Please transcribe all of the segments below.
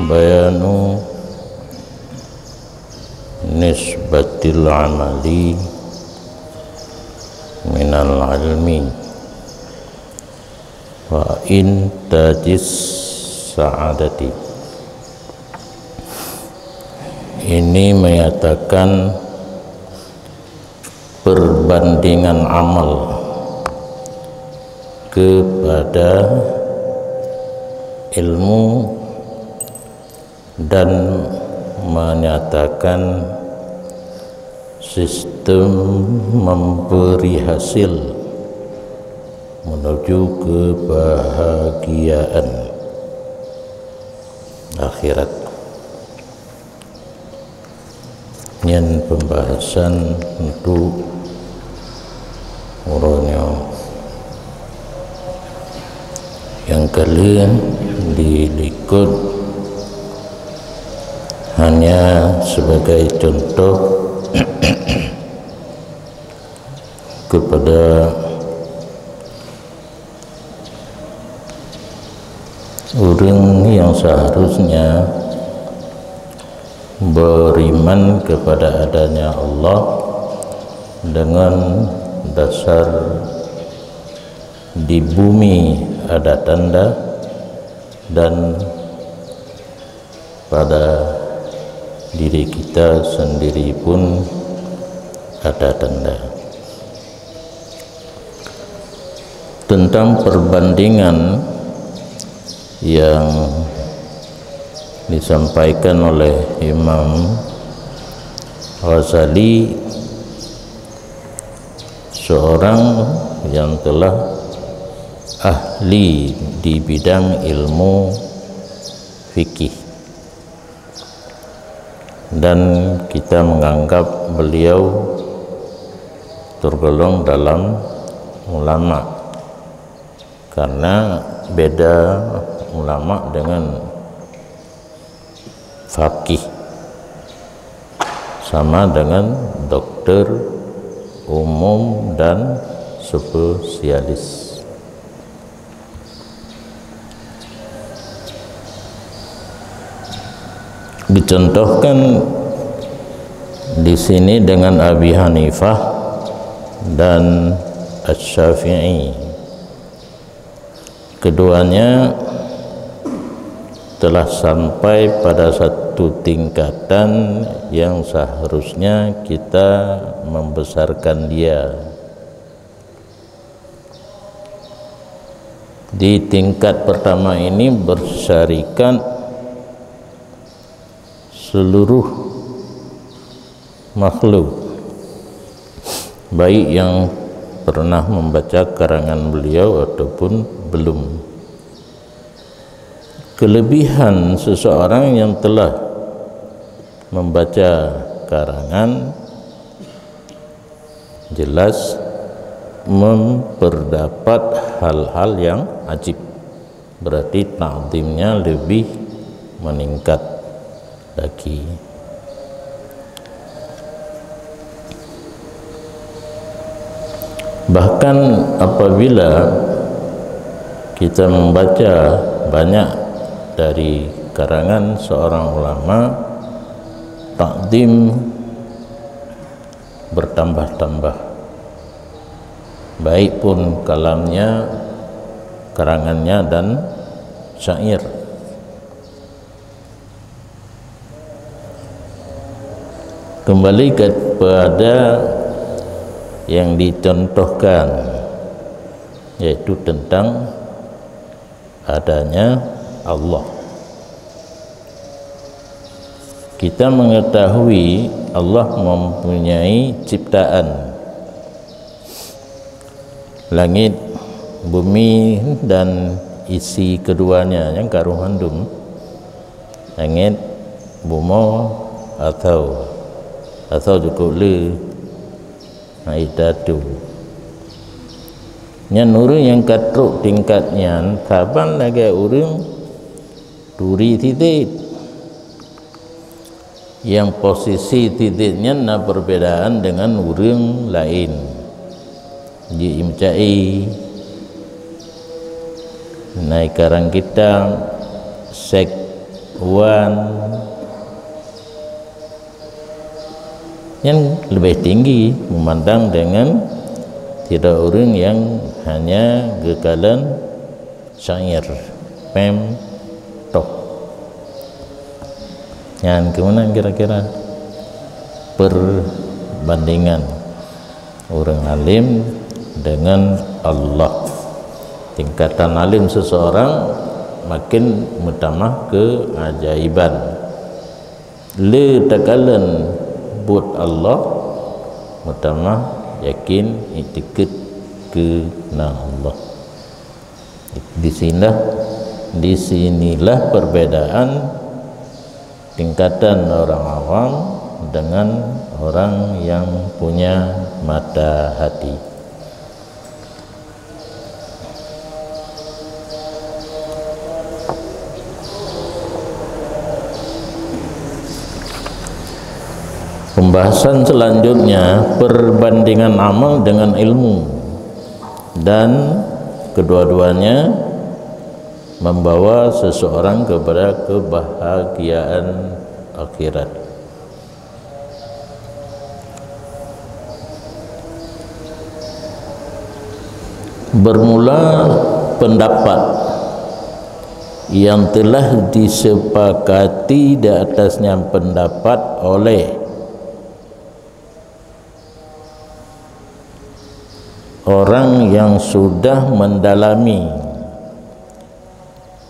bayanu nisbatil amali minal ilmi wa intajis sa'adati. Ini menyatakan perbandingan amal kepada ilmu dan menyatakan sistem memberi hasil menuju kebahagiaan akhirat. Yang pembahasan untuk urutnya yang kalian dilikut hanya sebagai contoh kepada orang yang seharusnya beriman kepada adanya Allah dengan dasar di bumi ada tanda dan pada diri kita sendiri pun ada tanda. Tentang perbandingan yang disampaikan oleh Imam Ghazali, seorang yang telah ahli di bidang ilmu fikih, dan kita menganggap beliau tergolong dalam ulama karena beda ulama dengan faqih, sama dengan dokter umum dan spesialis. Dicontohkan di sini dengan Abi Hanifah dan Asy-Syafi'i. Keduanya telah sampai pada satu tingkatan yang seharusnya kita membesarkan dia. Di tingkat pertama ini bersyarikat seluruh makhluk, baik yang pernah membaca karangan beliau ataupun belum. Kelebihan seseorang yang telah membaca karangan jelas memperdapat hal-hal yang ajib, berarti ta'zimnya lebih meningkat lagi. Bahkan apabila kita membaca banyak dari karangan seorang ulama, takdim bertambah-tambah, baik pun kalamnya, karangannya dan syair. Kembali kepada yang dicontohkan, yaitu tentang adanya Allah. Kita mengetahui Allah mempunyai ciptaan langit, bumi dan isi keduanya yang karuhandum, langit, bumi atau cukup le naidatu. Yang nurun yang katruk tingkatnya taban lagi urung duri titik, yang posisi titiknya na perbedaan dengan urung lain. Di imcai naik karang kita sek wan yang lebih tinggi memandang dengan tidak orang yang hanya gekalan syair pem tok. Yang kemana kira-kira perbandingan orang alim dengan Allah? Tingkatan alim seseorang makin mutamah keajaiban. Le takalan buat Allah mutamah yakin itikad ke Allah. Disinilah perbedaan tingkatan orang awam dengan orang yang punya mata hati. Pembahasan selanjutnya perbandingan amal dengan ilmu, dan kedua-duanya membawa seseorang kepada kebahagiaan akhirat. Bermula pendapat yang telah disepakati di atasnya pendapat oleh orang yang sudah mendalami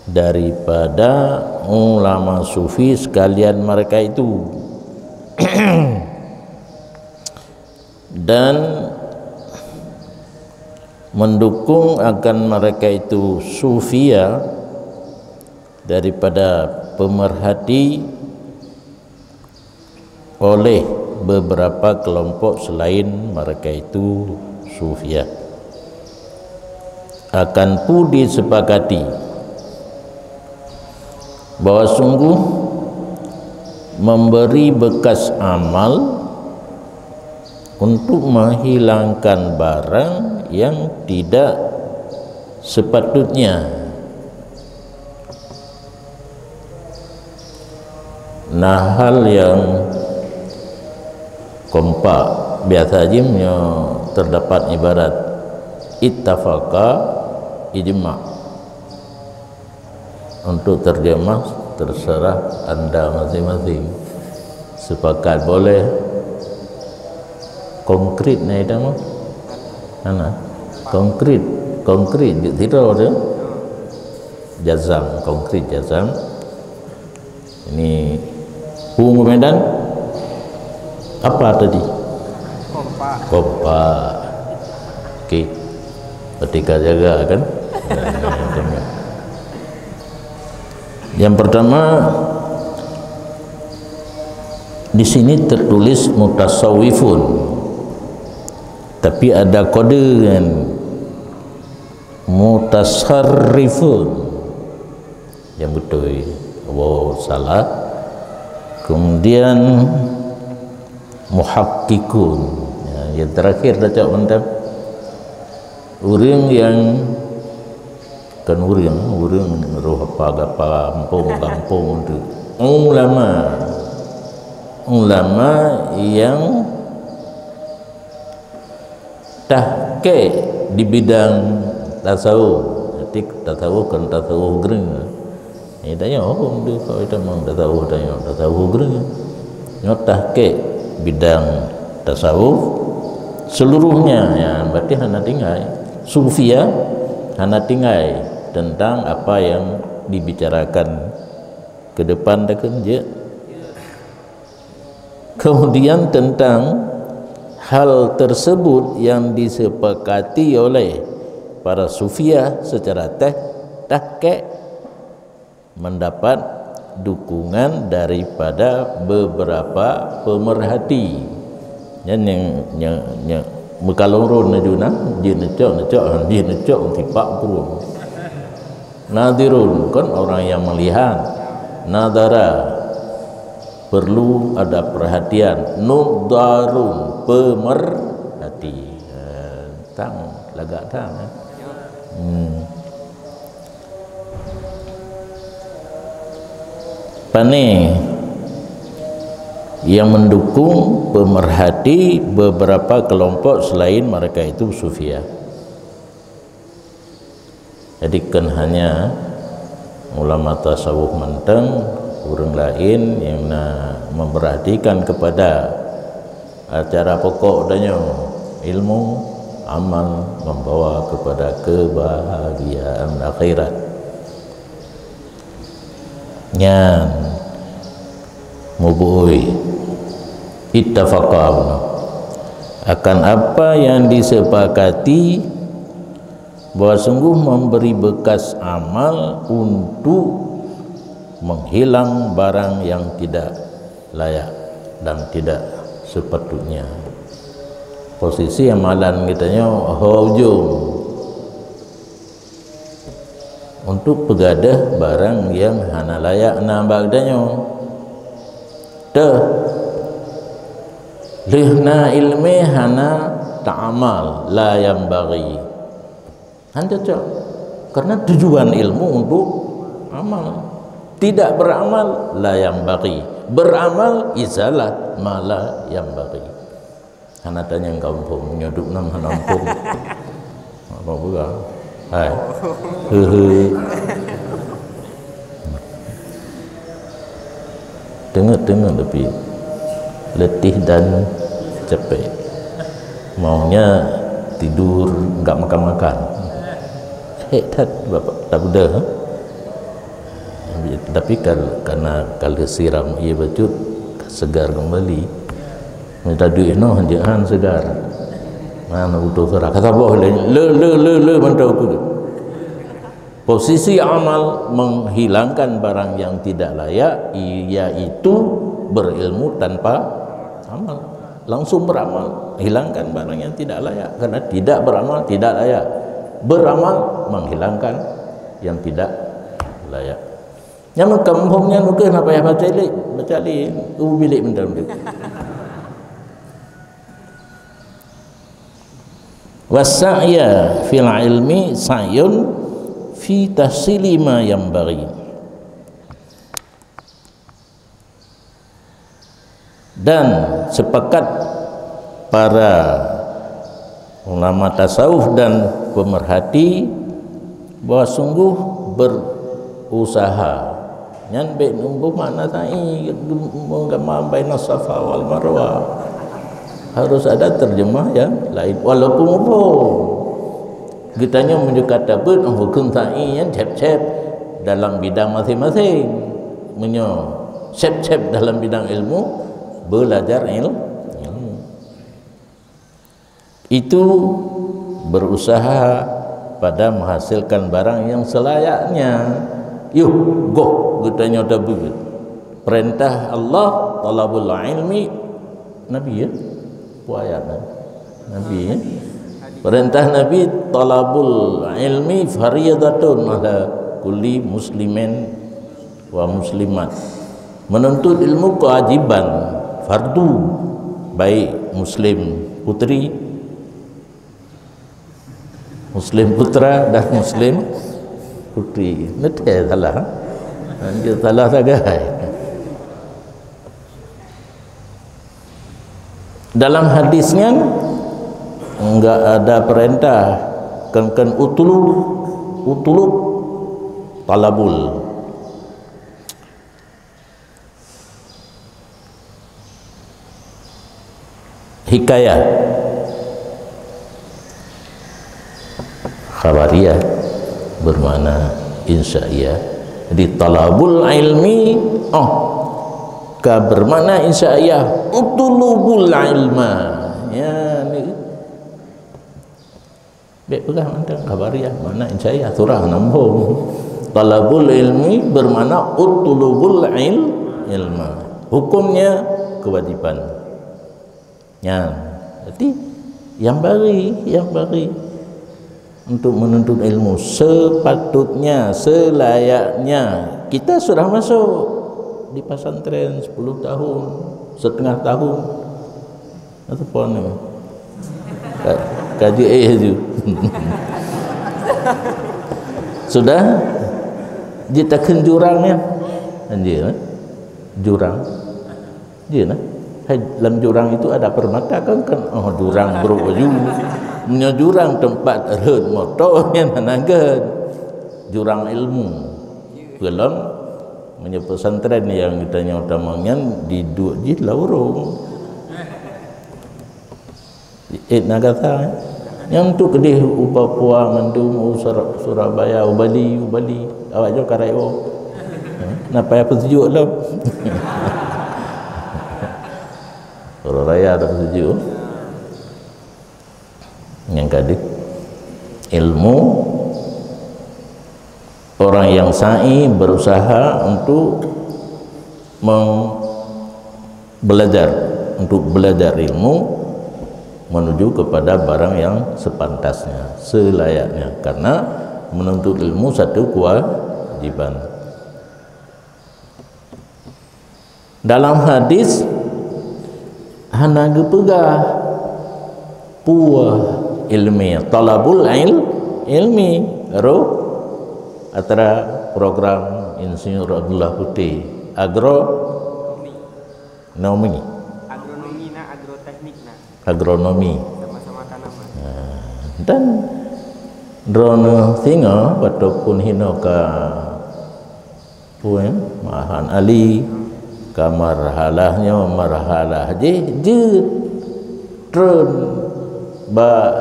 daripada ulama sufi sekalian mereka itu dan mendukung akan mereka itu sufia daripada pemerhati oleh beberapa kelompok selain mereka itu sufia. Akan pun disepakati bahwa sungguh memberi bekas amal untuk menghilangkan barang yang tidak sepatutnya. Nah, hal yang kompak biasa aja terdapat ibarat ittafaqa ijma'. Untuk terjemah terserah anda masing-masing. Sepakat boleh, konkret ni dah mah. Mana? Konkret tidak ada. Jazam, konkret jazam. Ini Hung Medan apa tadi? Kompak. Okey. Ketika jaga kan. Yang pertama di sini tertulis mutasawwifun, tapi ada kode kan mutasarrifun yang betul. Wow, salah. Kemudian muhakkikun, ya, yang terakhir dah cak mantap. Orang yang kan orang roh apa kampung tu ulama yang tahqiq di bidang tasawuf. Jadi tasawuf kan tasawuf gereng. Ini tanya orang tu kalau kita mau tasawuf gereng. Nyot tahqiq bidang tasawuf seluruhnya, ya berarti hana tinggal sufia, hana tinggal tentang apa yang dibicarakan ke depan dah kerja. Kemudian tentang hal tersebut yang disepakati oleh para sufia secara tahqiq mendapat dukungan daripada beberapa pemerhati yang mekalorun najuna jin necok tipak pun nadirun kan orang yang melihat, nadara perlu ada perhatian, nudarun pemerhati, tang lagak tang. apa nih yang mendukung pemerhati beberapa kelompok selain mereka itu sufiah. Jadi kan hanya ulama tasawuf menteng, orang lain yang memperhatikan kepada acara pokok danyo ilmu amal membawa kepada kebahagiaan akhirat. Nyan mubui ittafaqna akan apa yang disepakati bahwa sungguh memberi bekas amal untuk menghilang barang yang tidak layak dan tidak sepatutnya. Posisi amalan kitanya hujung untuk pegadah barang yang hana layak nambah danyo dah lihna ilmi hana ta'amal la yang bagi anda cak karena tujuan ilmu untuk amal, tidak beramal la yang bagi, beramal izalah malah yang bagi. Hana tanya yang kampung nyoduk nam hanampung apa buka hai dengar tapi letih dan capek, maunya tidur enggak makan-makan. Tak bapak tak udah, tapi karena kalau siram ia betul segar kembali. Minta duit no jangan segar. Mana butuh serah kata boleh le mantau tu. Posisi amal menghilangkan barang yang tidak layak, yaitu berilmu tanpa amal, langsung beramal hilangkan barang yang tidak layak, karena tidak beramal tidak layak, beramal menghilangkan yang tidak layak. Yang kampungnya mungkin apa ya baca li bilik mendalam tu. Wasa'ya fil ilmi sa'yun fi tahsili ma yanbaghi. Dan sepakat para ulama tasawuf dan pemerhati bahwa sungguh berusaha nyan be numbuh makna tai menggama baina safa wal marwah, harus ada terjemah yang lain walaupun apa kitanya menunjuk kata pun hukum tai yang cep-cep dalam bidang masing-masing, menyo cep-cep dalam bidang ilmu, belajar ilmu itu berusaha pada menghasilkan barang yang selayaknya. Yuh goh gutanya udah begitu perintah Allah talabul ilmi Nabi ya ayat Nabi ya perintah Nabi talabul ilmi fariyadatun ala kulli muslimin wa muslimat, menuntut ilmu kewajiban fardu baik muslim putri, muslim putra dan muslim putri. Nanti salah, nanti salah sagai. Dalam hadisnya enggak ada perintah kan utulub talabul. Hikayah khabariyah bermakna insya'iyah. Jadi talabul ilmi bermakna insya'iyah, utulubul ilma ya ni baik pegang antara khabariyah makna insya'iyah surah nambung. Talabul ilmi bermakna utulubul ilma, hukumnya kewajiban ya. Jadi yang bagi untuk menuntut ilmu sepatutnya, selayaknya. Kita sudah masuk di pesantren 10 tahun, setengah tahun atau apa ni kaji itu sudah ditekan jurangnya anjir jurang. Dia nah. Dalam jurang itu ada permata kan oh jurang beruju. Punya jurang tempat red motor yang nanagan. Jurang ilmu. Belum punya pesantren yang ditanya utamanya di dua di laurung. Nagata yang tu kedih Papua Mendung Surabaya Ubali awak jo karayo. Napa apa sejuk lah. Surabaya ada sejuk. Yang kadik ilmu orang yang sa'i berusaha untuk belajar ilmu menuju kepada barang yang sepantasnya, selayaknya, karena menuntut ilmu satu kewajiban. Dalam hadis hana gepegah puah ilmi, talabul ilmi ro antara program Insinyur Abdullah Putih agronomi sama-sama tanaman dan drone singa ataupun hino ka puan Mahan Ali kamarhalahnya marhalah je drone ba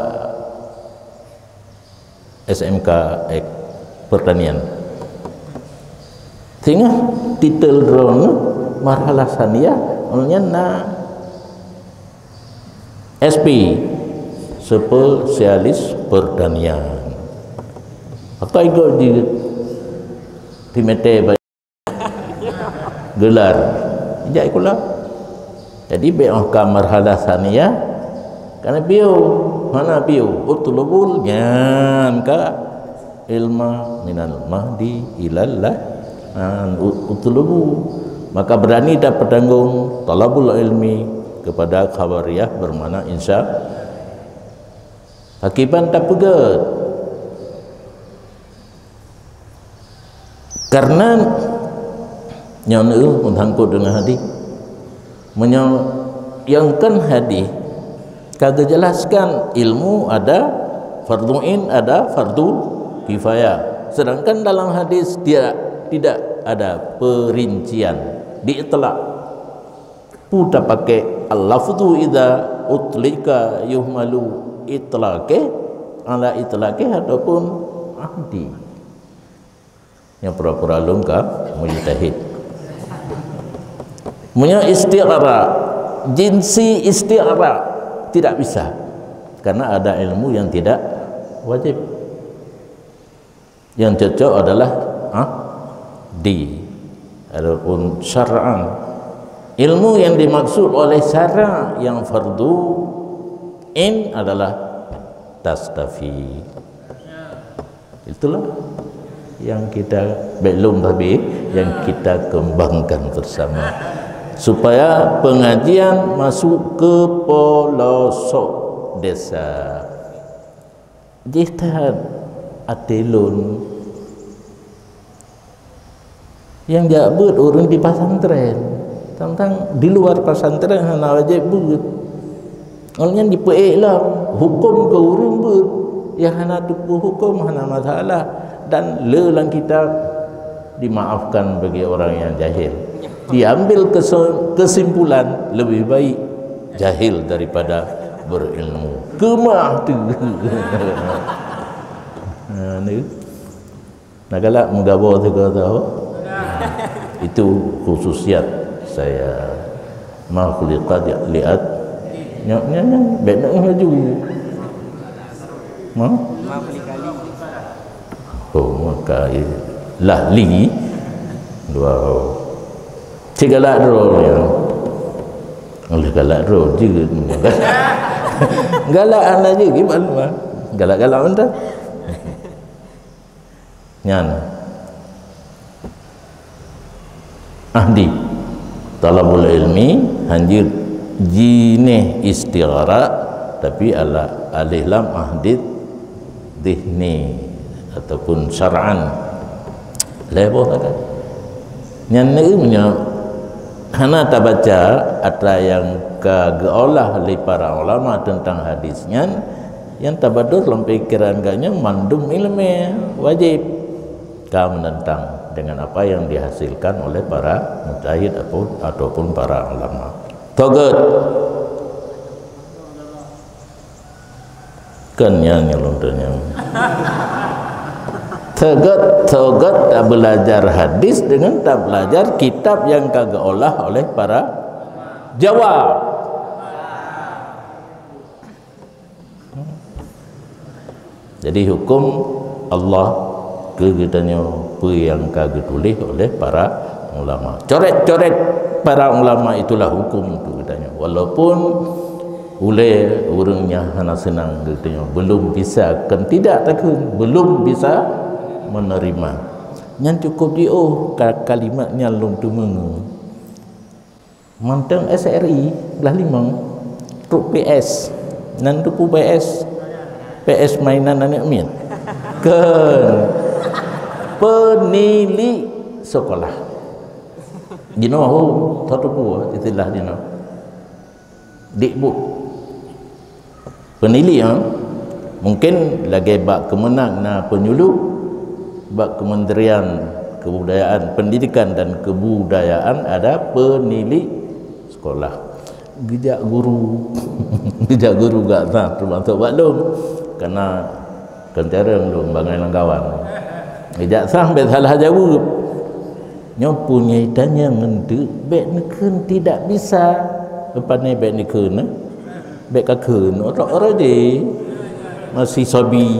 SMK pertanian sehingga titel drone marhalah sania olehnya na SP spesialis pertanian atau ikut di timete gelar ijak ikulah jadi be'ah marhalah sania karena mana utlubul nyan ka ilma minal mahdi ilallah utlubu maka berani dapat tanggung talabul ilmi kepada khabariyah bermakna insya hakiban tak pegat karena nyana menghangkut dengan hadis menyayangkan hadis kagak jelaskan ilmu ada fardhu'in ada fardhu kifayah sedangkan dalam hadis tidak ada perincian diitlaq puta pakai al-lafdhu idza utlika yuhmalu itlaqi ala itlaqi ataupun ahdi yang pura-pura lungkap mujtahid punya isti'ara jinsi isti'ara tidak bisa karena ada ilmu yang tidak wajib yang cocok adalah adapun syar'an ilmu yang dimaksud oleh syara' yang fardu in adalah tastafi itulah yang kita belum tapi yang kita kembangkan bersama supaya pengajian masuk ke pelosok desa jihad atilun yang jabut orang di pesantren tentang di luar pesantren hana wajib but olehnya dipeik lah hukum ke orang but yang hana tupu hukum hana masalah dan lelang kita dimaafkan bagi orang yang jahil diambil kesimpulan lebih baik jahil daripada berilmu kemah tu nah galak menggabur tu kau tahu itu khususiat saya makhluqat liat nyoknya benak maju maka lahli wow galak roh ya oleh galak roh juga galak anda juga gimana galak-galak anda nyan ahdi talabul ilmi hanjir jineh istighara tapi ala alih lam ahdi dihni ataupun syar'an leboh kan nyan ni punya hana tak baca ada yang keolah oleh para ulama tentang hadisnya yang tabadur dalam pikiran kanya mandum ilmu wajib kau menentang dengan apa yang dihasilkan oleh para mujtahid ataupun para ulama. Togut kenyang nyelontornya. Togut tak belajar hadis dengan tak belajar kitab yang kagak olah oleh para jawab. Jadi hukum Allah ke kitanya apa yang kagak tulis oleh para ulama. Coret-coret para ulama itulah hukum tu kitanya. Walaupun oleh orangnya hana senang kitanya belum bisa kan tidak takun belum bisa menerima. Yang cukup dia kalimatnya lung tu mengu. Manteng SRI belah limang truk PS nan tu PS mainan anak min kan penili sekolah dino satu buah istilah dino dikbud penili mungkin lagi bak kemenang na penyuluh bak Kementerian Kebudayaan Pendidikan dan Kebudayaan ada penili sekolah gejak guru gejak guru gak tahu termasuk baklum karena kentereng lu bangai langgawan gejak sampai salah jawab nyopunya tanya ngendek bek neken tidak bisa apa ni bek neken bek kaken orang je masih sobi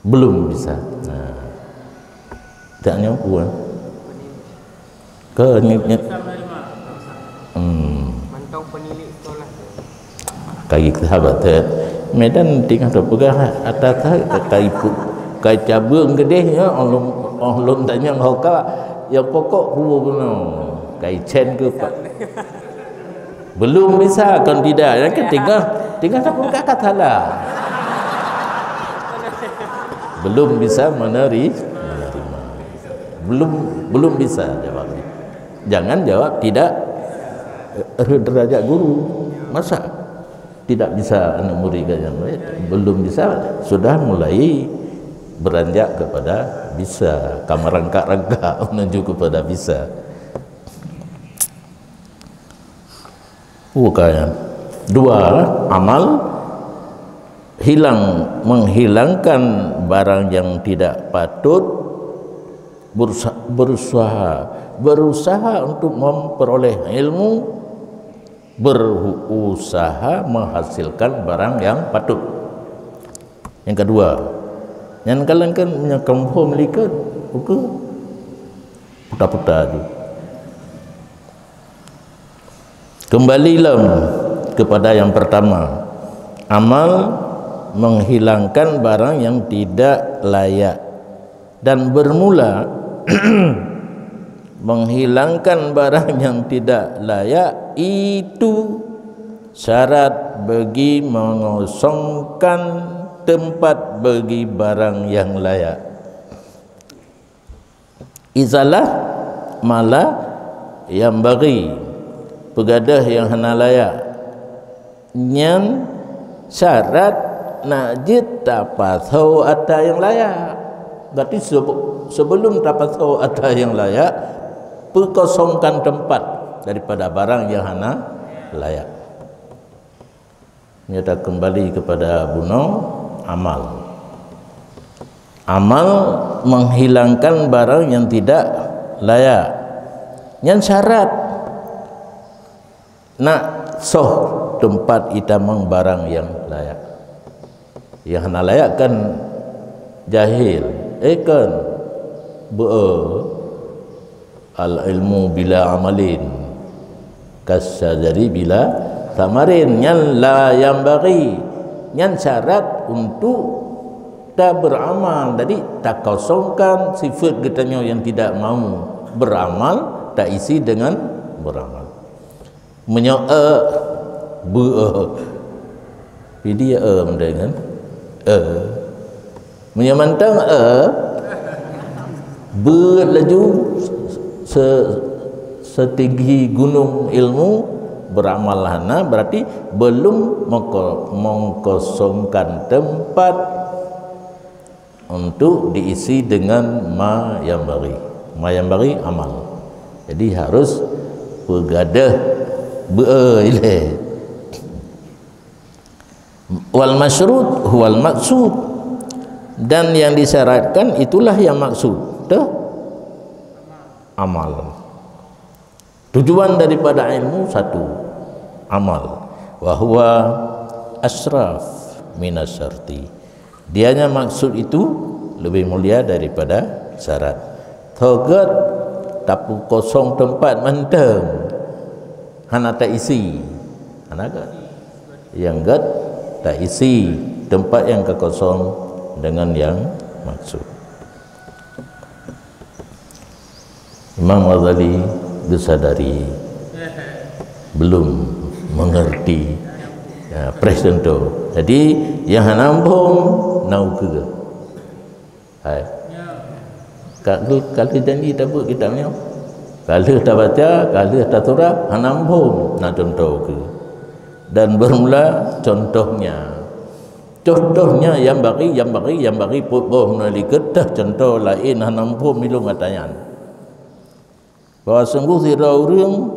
belum bisa tak nyopu ke nyet mantau penilik sekolah kaki sahabat medan tinggal tu pegang atas kai cabung gede ya Allah tanya hoka yang pokok huwa benar kai chen ke pak belum bisa kan tidak yang ketiga tinggal tak pun kakak salah belum bisa menerima belum bisa jawabnya jangan jawab tidak derajat guru masa tidak bisa anak murid yang lain belum bisa sudah mulai beranjak kepada bisa kamar rangka-rangka menuju kepada bisa bukan dua amal menghilangkan barang yang tidak patut berusaha untuk memperoleh ilmu berusaha menghasilkan barang yang patut. Yang kedua yang kalian kan menyakampu melikat buku putar-putar tu kembalilah kepada yang pertama amal menghilangkan barang yang tidak layak dan bermula menghilangkan barang yang tidak layak itu syarat bagi mengosongkan tempat bagi barang yang layak. Izalah malah yang bagi pegadah yang hana layak nyan syarat najid tapatau ada yang layak. Berarti sebelum dapat tahu ada yang layak perkosongkan tempat daripada barang yang hana layak. Kita kembali kepada buno amal menghilangkan barang yang tidak layak yang syarat nak soh tempat itamang barang yang layak yang hana layak kan jahil kan al ilmu bila amalin kasyajari bila tamarin yang la yang bagi yang syarat untuk tak beramal jadi tak kosongkan sifat katanya yang tidak mau beramal tak isi dengan beramal dia mendengar menyamantang berlaju setinggi gunung ilmu beramal hana, berarti belum mengkosongkan tempat untuk diisi dengan ma yang bari amal. Jadi harus bergadah berileh. Wal masyrut huwal maksud, dan yang disyaratkan itulah yang maksud, amal. Tujuan daripada ilmu satu, amal. Wa huwa asraf minas syarti, dianya maksud itu lebih mulia daripada syarat. Thogat tapu kosong tempat manteng hana tak isi, hana gat yang gat tak isi tempat yang kekosong dengan yang maksud. Imam Ghazali disadari belum mengerti ya, presiden tu. Jadi yang hanampung nau ke hai kalau janji tak buat kitabnya, kalau tak baca, kalau tak turah hanampung nak contoh ke. Dan bermula contohnya yang bagi boh menalikat dah contoh lain hanampung milung katayan bahawa sungguh tidak orang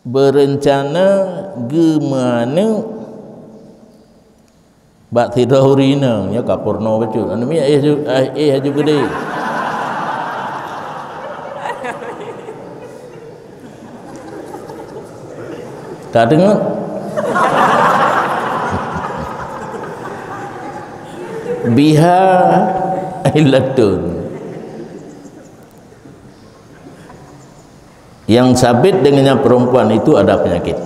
berencana gimana bak tidak urina ya kapurno betul anami haju gede tak dengar biha illatun, yang sabit dengannya perempuan itu ada penyakit,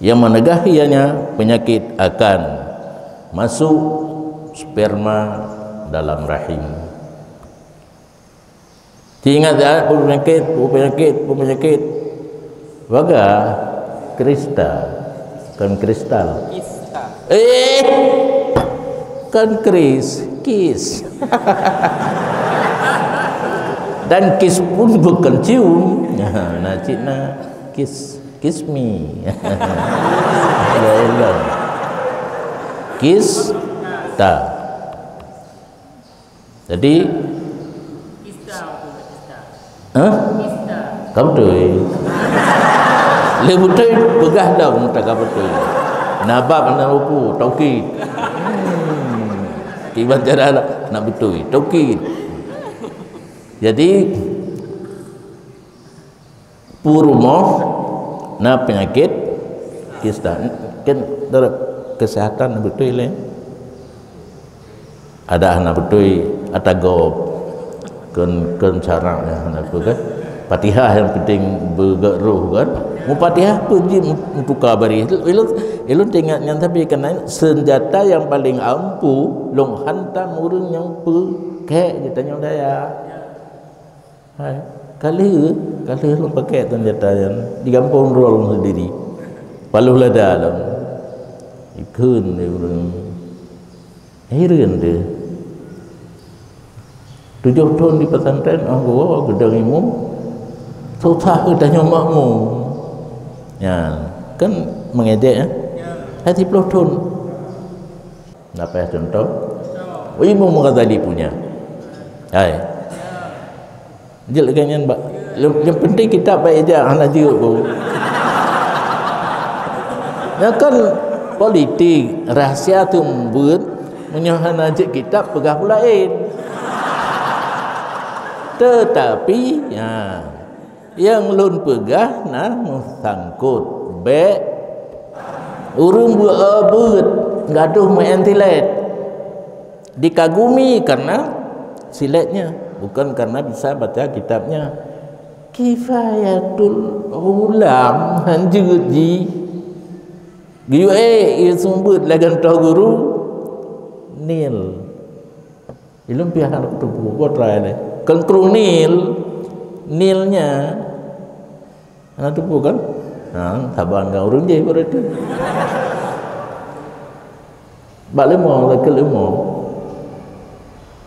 yang menegahinya penyakit akan masuk sperma dalam rahim. Ingat ya, penyakit waga kristal kan kis dan kis pun bukan cium, nah cina kiss me kiss ta. Jadi kamu tu le betul pegah dah tak betul nabab nak rupu taukid tiba cara nak betul taukid. Jadi purmo na penyakit kista kan kesehatan betul le ada anak betul atagob kan cara anak tu kan Fatihah yang penting bergeruh kan. Mu Fatihah puji untuk kabari. Ilun tengok yang tapi kena senjata yang paling ampuh long hantam urang yang pakai ditanya daya. Hai, kali lu pakai senjata yang di kampung roll sendiri. Paluh lah dalam. Ikun dia urang. Heran dia. 7 tahun di pesantren aku gedang imam susah tanya makmum ya kan mengejek ya hati pelotun apa ya contoh Imam Ghazali punya hai jelagannya mbak yang penting kita baik aja anak juga ya kan politik rahsia tu membuat menyohan aja kita pegah lain tetapi ya yang lun pegah nah sangkut be urung buat gaduh main tilet dikagumi karena siletnya bukan karena bisa baca kitabnya. Kifayatul ulam hanjut ji giu sumber lagan tahu guru nil ilum pihak tu buat try kan krung nilnya anak tu bukan taban kau urung je berarti balik mau ke lemo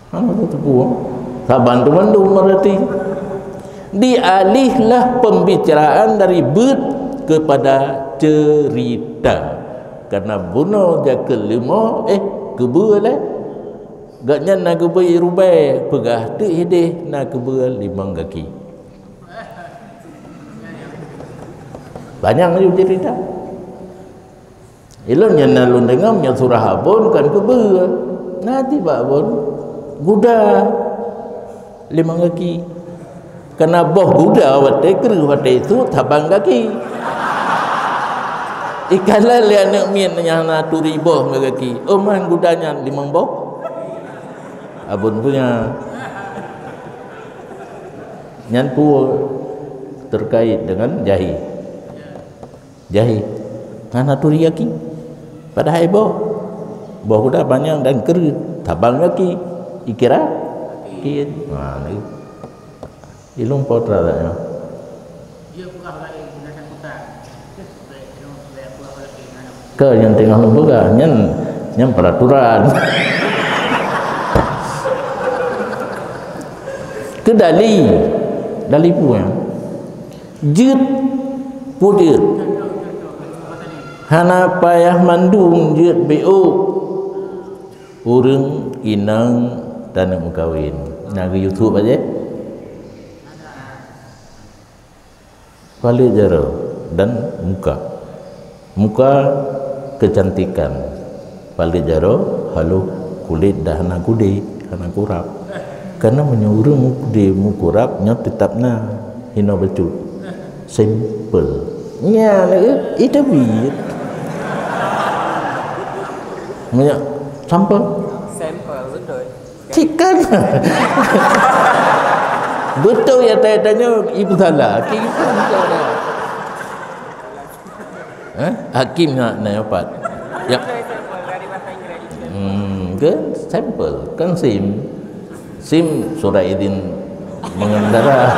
anak tu buang taban tu mandu berarti dialihlah pembicaraan dari bet kepada cerita. Karena bunuh jaka lima kebel gaknya nak kebel irubai pegah tu hidih nak kebel limang kaki. Banyak juga cerita. Ilon yang nalun dengar yang surah abon kan kebel. Nanti pak abon guda limang kaki. Kena boh guda watai keru watai itu tabang kaki. Ikalah lihat nak min yang naturi boh kaki. Man gudanya limang boh. Abon punya nyanpu terkait dengan jahi. Jahi. Naturi kaki. Padahal boh guda banyak dan keru tabang kaki. Ikira kid. Nah, ilung potra dah. Dia bukan lagi gunakan kota. Ke yang tengah lembaga yang peraturan. Ke dali punya. Jut pujut. Hana payah mandung jut BO. Urang inang dan nak kawin. Nak ke YouTube aja. Paling jaro dan muka kecantikan. Paling jaro halu kulit dah hana kude hana kurap. Karena menyuruh mukude mukurap nya tetapna hina becut. Simple. Nya itu bit. Nya sampel betul. Cikan. Betul ya tanya ibu salah. Kita salah. Hakim nak dapat. Ya. Kan sampel kan SIM surah izin mengendara.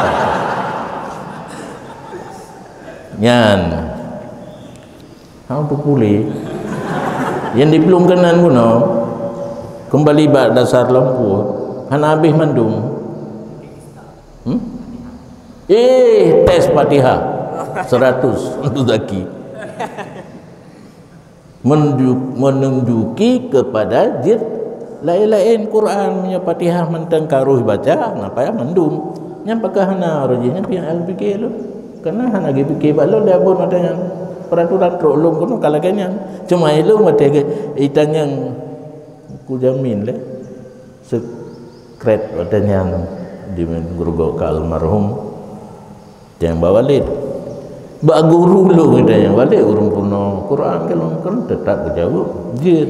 Nyan. Apa pulih? Yang dipelungkenan pun kembali bak dasar lampu hana habis mandung. Tes Fatihah 100 untuk zaki. Menunjuki kepada jid lain-lain Quran punya Fatihah mentang karuh baca ngapa ya mendung. Yang pakai hana rojinya pian LPK lu. Karena hana GPK balon dia pun ada yang peraturan terulung kono kalaganya. Cuma ilung mate itan yang ku jamin le sekret adanya di guru ke almarhum yang bawa lid bak guru lu kita yang balik urung puno Quran kalau kan tetap berjawab jid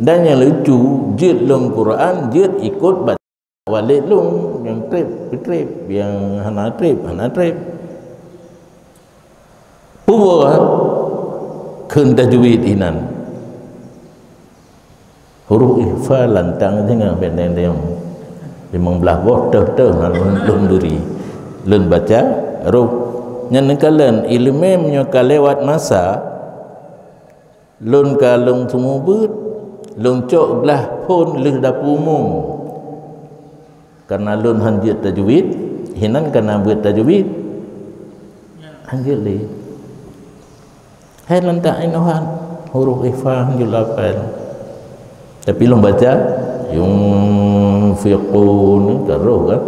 dan yang lucu jid long Quran jid ikut baca walid long yang trip yang hana trip puwa kun tajwid inan huruf ikhfa lantang dengan bendeng 15 boh teh lun duri lun baca ruh nyanekalan ilmu menyoka lewat masa lun kalung sumubut lun cok belah pun lih dapur umum karena lun hanjit tajwid hinan karena buat tajwid hanjit li hai lantak inohan huruf ikhfa hanjit lapel tapi lun baca yung fiqun taruh kan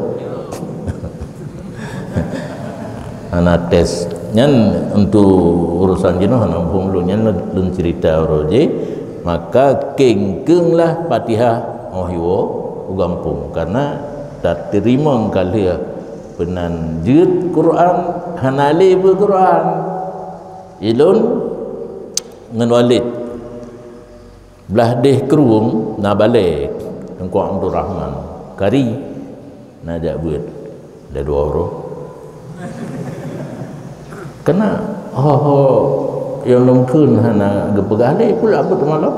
anak tes nyan untuk urusan jenuh nampung lu nyan lun cerita roje maka kengkenglah Fatihah hiwo ugampung karena tak terima kali penan jid Quran hanali be Quran ilun ngan walid belah deh keruung na balik Engkau Abdul Rahman kari najak buat ada 2 orang kena yang longkun hana gepegale pula apa malam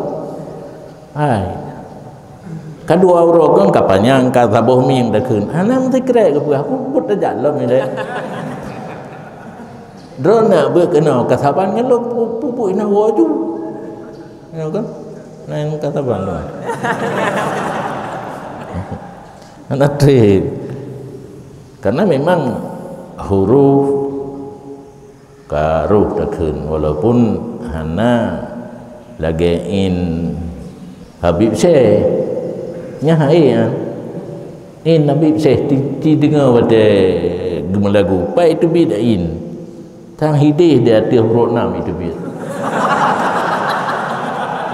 hai kedua orang kan kapanyang ka saboh ming dah kun hana mesti kerek gepegah aku put dah jalan ni dah drona be kena kasaban kan lo pupuk ina waju ya kan lain kasaban lo anak trip karena memang huruf karuh takun walaupun hana lagi in Habib Syekh nya hai in Habib Syekh ti dengar pada gemelagu pai itu bidain tang hidih dia atas huruf 6 itu bid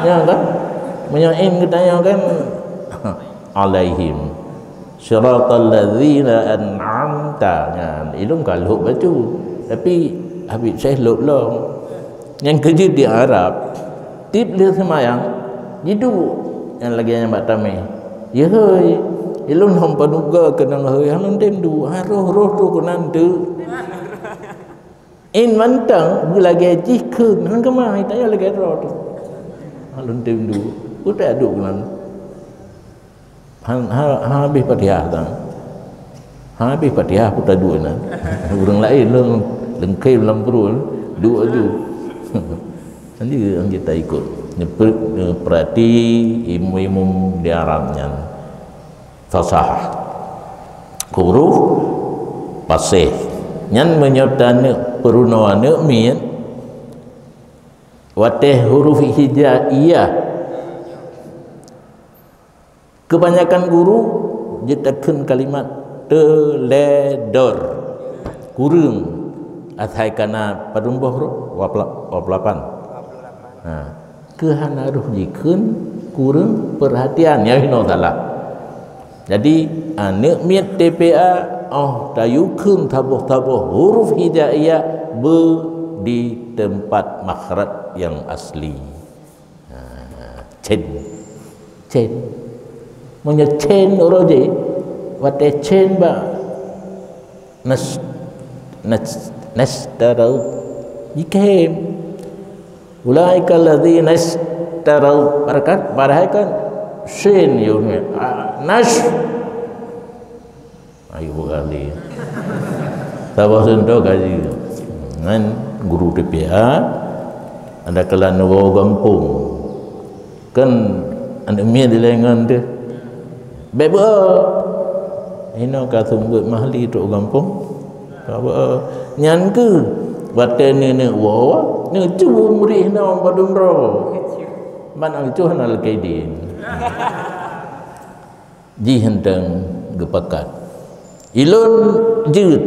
ya kan menyain katanya kan alaihim syiratal ladzina an'amta kan ilmu kalau baca tapi Habib Syekh long yang kerja di Arab tip dia semayang jidu yang lagi yang mak tamai ya hei ilun hampa nuga kenang hei halun tendu roh tu kunan tu in mantang bila gaji kun hang kemai tanya lagi roh tu halun tendu ku tak aduk kunan habis Fatihah tang habis Fatihah ku tak aduk nan orang lain lengkai dalam perut dua tu nanti kita ikut perhati ilmu-ilmu di Arabnya fasahah huruf pasih nyan menyertai perunawan min watih huruf hijaiyah kebanyakan guru jetakan kalimat teledor kurung athai kana padumboh ro 28 kehana ruh jikeun kurang perhatian ya hino salah jadi anak miat TPA tayukeun tabuh-tabuh huruf hijaiyah di tempat makhraj yang asli cen monya cen oroje wate cen ba nastarau ikem ulaika alladzina istarau barakan sin yumnya nash ayo kali tabah sendo gaji ngan guru TPA ada kelan bawa gampung kan anda mia di lengan dia beba ino ka sumber mahli tu gampung apa nyan ke wate ne wa ne cu muri na badum ro man ang cu hanal kaidin ji hendang gepakat ilun jut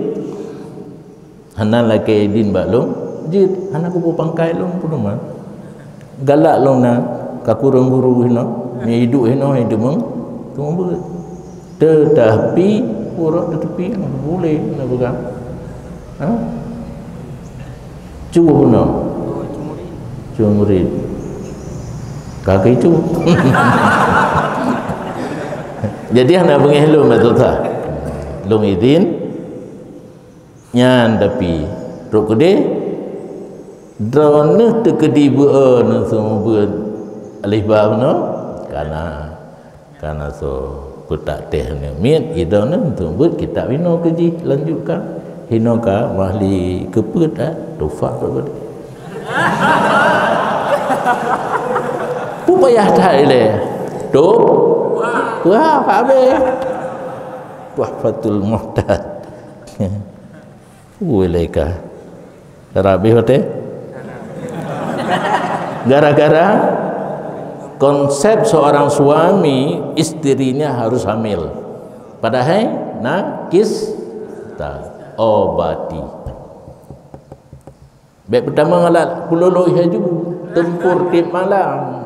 hanal la kaidin balung jut hana ku pangkai long pun galak long na ka kurang guru hino ni hidup hino hidup mong tunggu tetapi urut tepi boleh nak pegang cuba no cuba murid kaki cu jadi anak pengehlum betul tak lum idin nyan tapi ruk kede drone tekedi beun semua beun alif ba no karena so putak teh ne miat idon untuk buat kita wino keji lanjutkan hinoka mahli keput tufak betul upaya tak ile do wah pabe wah fatul muhtad uleka rabi hote gara-gara konsep seorang suami istrinya harus hamil padahal nakis tak obati baik pertama ngalat pulolo haju tempur tip malam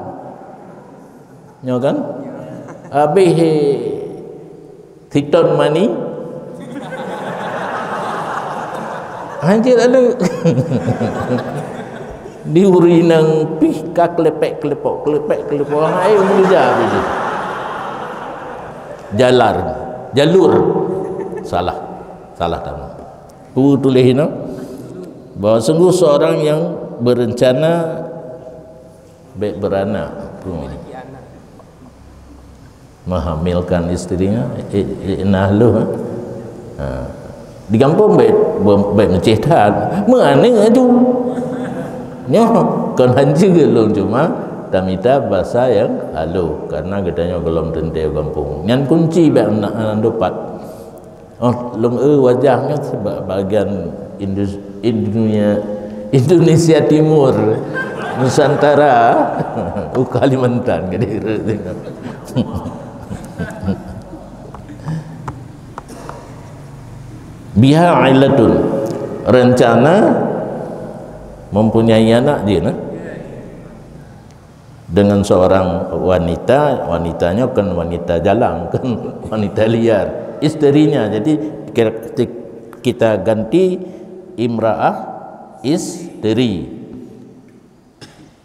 nyo kan habis titon mani anjir lalu diuri nang pih ka klepek klepok hai menuja begitu jalur salah tamu tulis ini bahawa sungguh seorang yang berencana baik beranak menghamilkan istrinya nahlu di kampung baik mencetak mana tu nyoh kan hancur long cuma tamita bahasa yang halu karena katanya belum tentu kampung nyan kunci baik nak dapat Oh, long wajahnya sebab bagian Indonesia Timur, Nusantara, Kalimantan kira-kira tengok. Biha ilatun, rencana mempunyai anak dia nah? Dengan seorang wanita, wanitanya kan wanita jalang, kan wanita liar, isterinya. Jadi kita ganti imra'ah istri,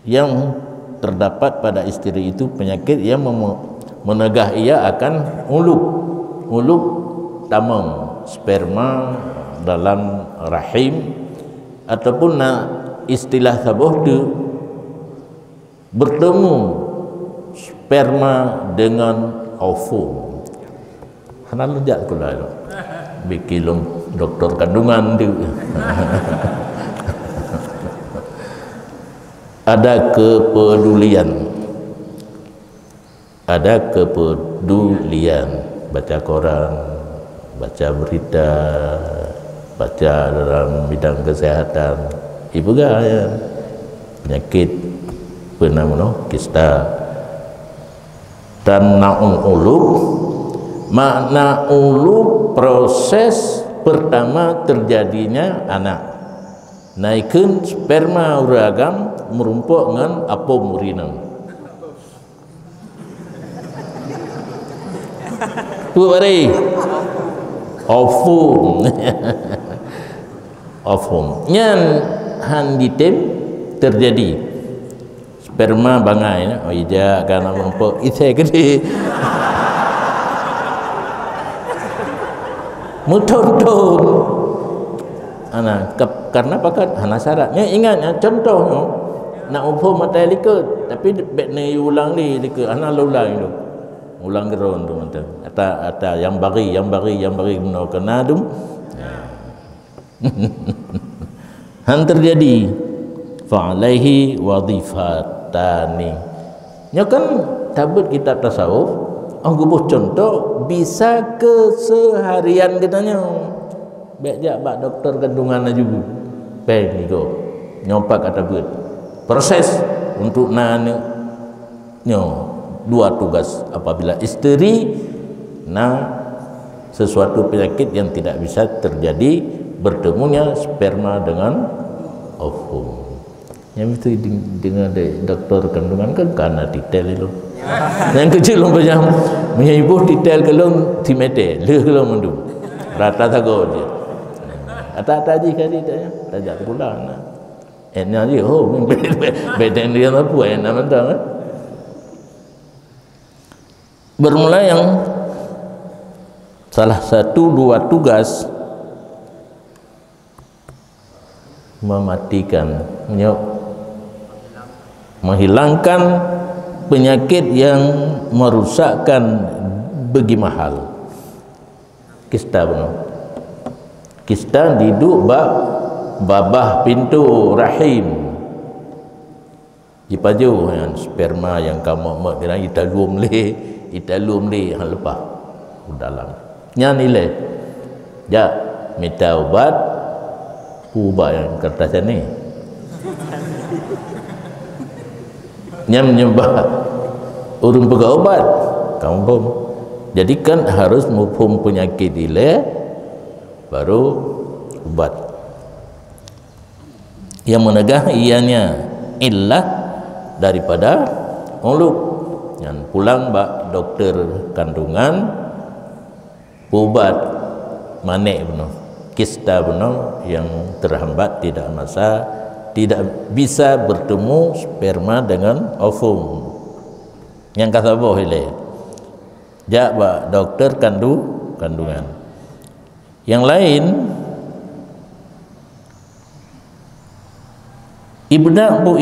yang terdapat pada istri itu penyakit yang menegah ia akan uluk tamam, sperma dalam rahim, ataupun istilah sabuh tu bertemu sperma dengan ovum. Hana lejat pula tu. Bikin doktor kandungan tu. Ada kepedulian. Ada kepedulian, baca koran, baca berita, baca dalam bidang kesehatan. Ibu ya penyakit penamano kista dan naung uluk. Makna uluk proses pertama terjadinya anak, naikkan sperma uragam merumpuk dengan apom urinam. Puari ovum ovum nyan handitem terjadi sperma bangai oh ija kana merumpuk ite gede muton-ton ana karena pakat hana syaratnya ingatnya contohnya nak ovum mata likut tapi bet ne ulang li likut ana ulang itu ulang geron tu macam ata yang bagi benar kena dum han terjadi fa alaihi wadhifatani nya kan tabut kitab tasawuf anggubuh contoh bisa keseharian katanya bejak bak doktor kandungan juga peng ni go nyopak kata buat proses untuk nyo dua tugas apabila istri sesuatu penyakit yang tidak bisa terjadi bertemunya sperma dengan ovum. Yang itu dengan doktor kandungan kan karena detail itu. Yang kecil umpamanya punya ibu detail kalau timete, le kalau mendum. Rata tago dia. Ata ji kali dia, tajak pula nah. Enak je beden dia apa enak mentang. Bermula yang salah satu dua tugas mematikan, menghilangkan penyakit yang merusakkan bagi mahal. Kista benar. Kista diduk babah pintu rahim. Dipaju yang sperma yang kamu mak kira kita lum le hang lepas dalam. Nya nilai. Ja minta ubat yang kertas ni. Nya menyembah urung pegawai obat kamu pun. Jadi kan harus mufhum penyakit ile baru ubat. Yang menegah ianya illah daripada uluk. Yang pulang bak dokter kandungan ubat manek benar kista benar yang terhambat tidak bisa bertemu sperma dengan ovum yang kata boleh jak bak dokter kandungan yang lain ibda bu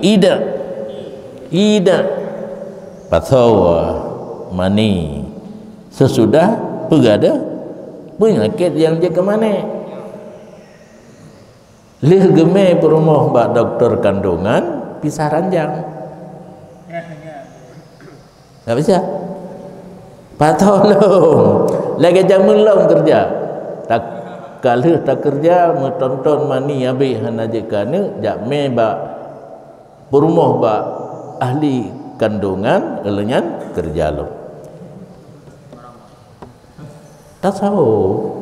ida pathawa mani sesudah pegada penyakit yang dia ke mana leh geme perumah bak doktor kandungan pisah ranjang tak bisa patholog lagi jamun long kerja tak kalau tak kerja menonton mani habis hana jekane jak me ba perumah ba ahli kandungan elenyan kerja lo tasawuf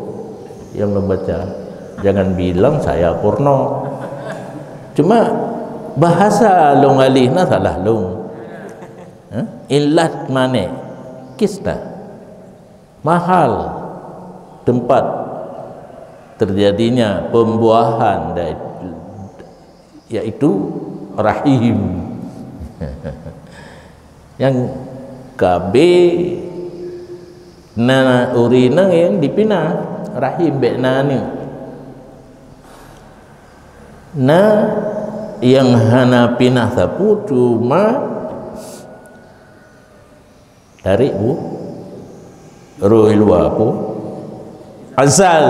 yang membaca jangan bilang saya porno cuma bahasa long alihna salah long illat mane kisna mahal tempat terjadinya pembuahan yaitu rahim yang KB na urina yang dipina rahim bekna ni na yang hana pinah sapu cuma tarik bu roh luar apa azal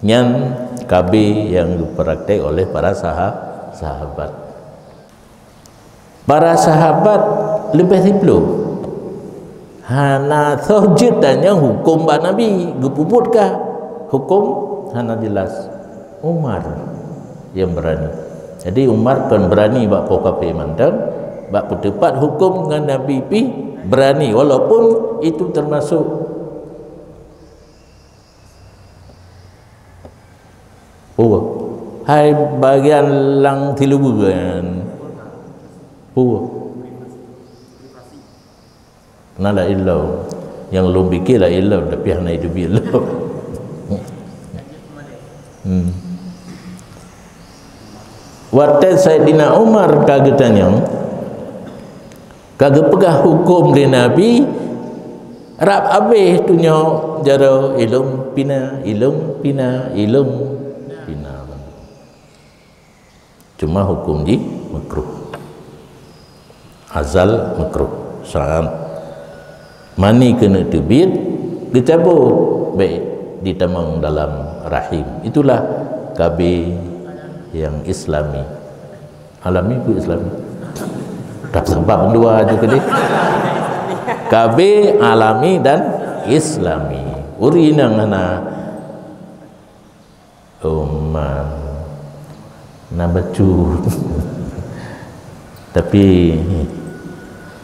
nyan KB yang dipraktek oleh para sahabat lebih simpel hana sujud dan yang hukum ba Nabi gepuput kah hukum hana jelas Umar yang berani jadi Umar kan berani bak pokapi mandang bak berdebat hukum dengan Nabi pi berani walaupun itu termasuk hai bagian lang tilubuan nala illau yang lu bikin lah illau tapi hana hidup illau waktu Sayyidina Umar kagetanya kagak pegah hukum di Nabi rap habis tunyo jaro ilum pina cuma hukum di makruh azal makruh saat mani kena tebit dicabut baik ditamang dalam rahim itulah KB yang islami alami ku islami tak sebab dua juga deh KB alami dan islami urina ngana na bacu tapi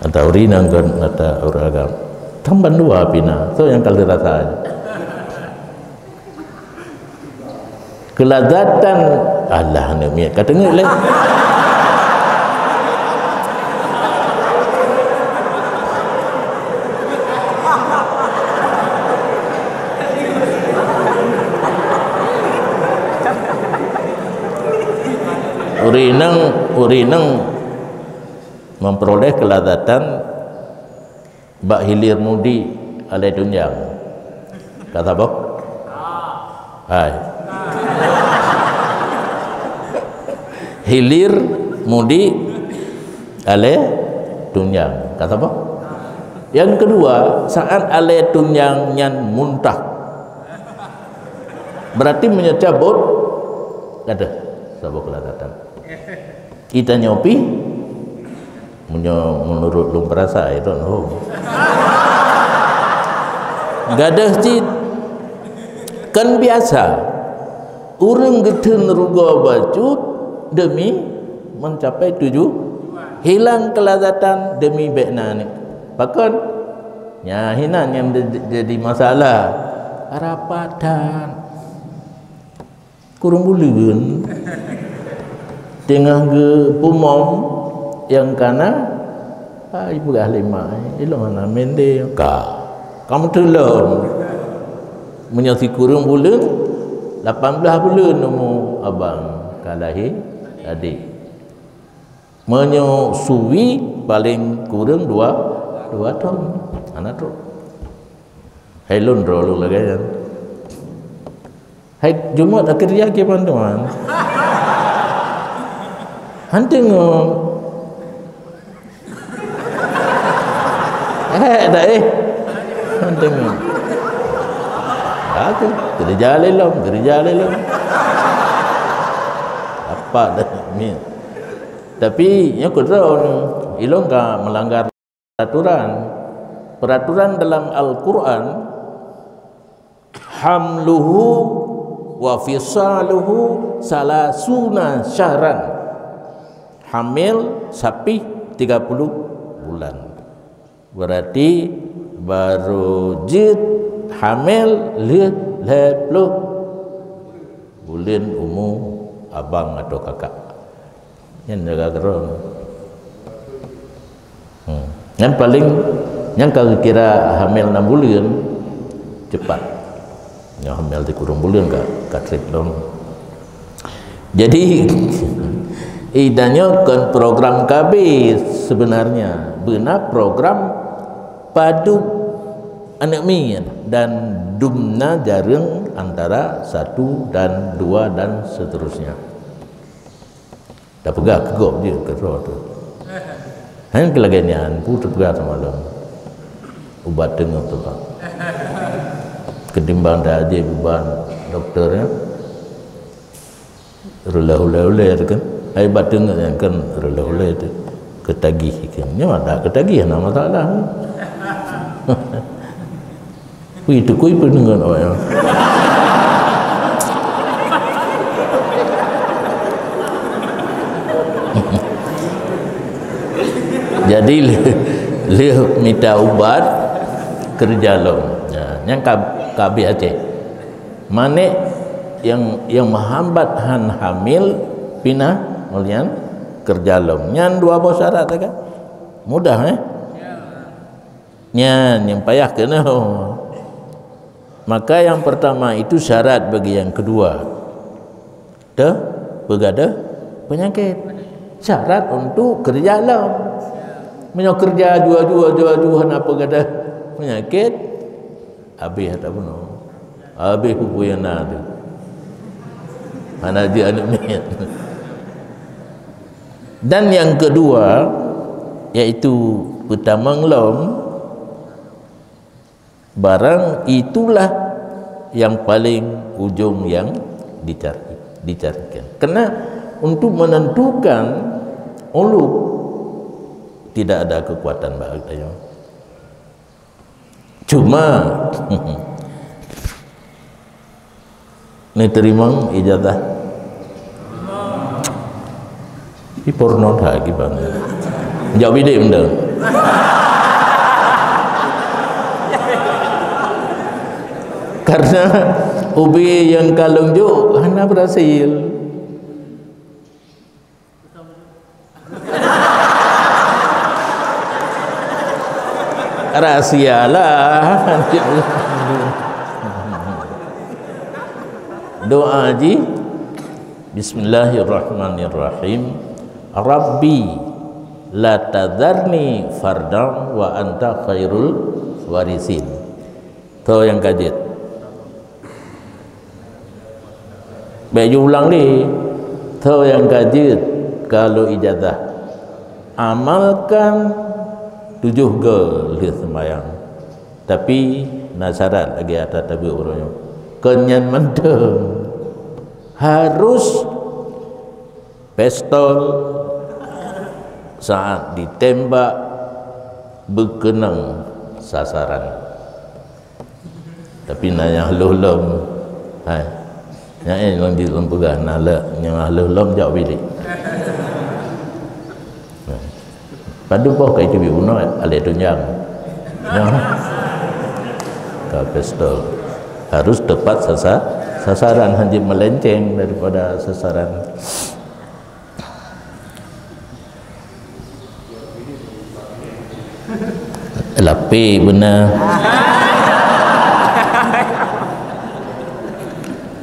ada urina kan ada uragam tambah dua pina so yang kali rasa kelazatan Allah ni kata ngek leh urinang memperoleh kelazatan bak hilir mudi alai tunjang kata apa? Hai hilir mudi alai tunjang kata apa? Yang kedua saat alai tunjang nyan muntah berarti menyecabut ada sabuk kelazatan kita nyopi menurut lung perasa I don't know gadah cid kan biasa urang getun ruga bacut demi mencapai tujuh hilang kelazatan demi bekna ni bahkan nyahinan yang jadi masalah rapatan kurang bulan tengah ke pumom yang kana ibu ahli mai ilong ana mende kamu telon menyasi kurang bulan 18 bulan nemu abang kalahi adik menyusui paling kurang 2 tahun anak tu helon rolo lagi kan hai Jumat akhir ya ke teman hanting hanting aku kerja lelom apa dah ni tapi yang kedua ilong ka melanggar aturan peraturan dalam Al-Quran, hamluhu wa fisaluhu salasuna syahran, hamil sapi 30 bulan. Berarti baru jid hamil 20 bulan umur abang atau kakak. Yang jaga geron. Yang paling, yang kalau kira hamil 6 bulan cepat. Yang hamil di kurang bulan gak trip dong. Jadi idanya kan program KB sebenarnya benar program padu anak min dan dumna jaring antara 1 dan 2 dan seterusnya. Dah pegah kegop je kerja tu. Hanya kelagaian putus pegah semalam. Ubat tengah tu pak. Ketimbang dah aje beban doktornya. Rela-rela tu kan. Ai ubat tengah kan rela-rela tu ketagih kan. Nya ada ketagih nak masalah. Wih tu kui pun dengan orang. Jadi le minta ubat kerja long. Yang KB Aceh. Mana yang menghambat han hamil pinah mulian kerja long. Nyan 2 bos syarat kan? Mudah Nyan yang payah kena. Maka yang pertama itu syarat bagi yang kedua. Bergada penyakit. Syarat untuk kerja long. Menyo kerja dua apa gada penyakit habis tak benar. Habis pupuyana tu. Mana dia anak minyak. Dan yang kedua yaitu pertama ngelom, barang itulah yang paling ujung yang dicarikan. Karena untuk menentukan ulu tidak ada kekuatan bahaya. Cuma ni terima ijazah. Ini porno lagi bang. Jawab ide benda. Karena ubi yang kalung jo hana berhasil. Rahsia lah. Doa ji. Bismillahirrahmanirrahim. Rabbi la tadharni fardan wa anta khairul warisin. Tahu yang kajet. Baju ulang ni. Tahu yang kajet kalau ijazah. Amalkan 7 gol dia sembahyang. Tapi nasarat lagi ada tabi orangnya. Kenyan mendem. Harus pistol saat ditembak berkenang sasaran. Tapi nanya lulum. Hai. Yang lang di lempegah nala yang lulum jauh bilik. Padu poh kai tu biuno ale tunjang. Ka pistol harus tepat sasaran, hanya melenceng daripada sasaran. Lapi benar.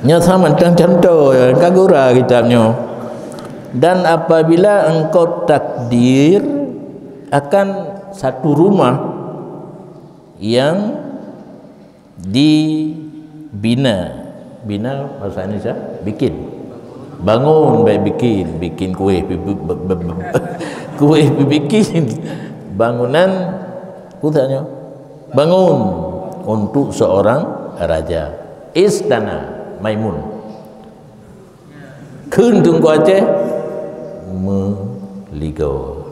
Nya sama macam tu kagura kitabnya. Dan apabila engkau takdir akan satu rumah yang dibina. Bina bahasa Indonesia bikin. Bangun baik bikin kuih bikin bangunan kutanya bangun untuk seorang raja istana Maimun. Khun tunggu Aceh meligau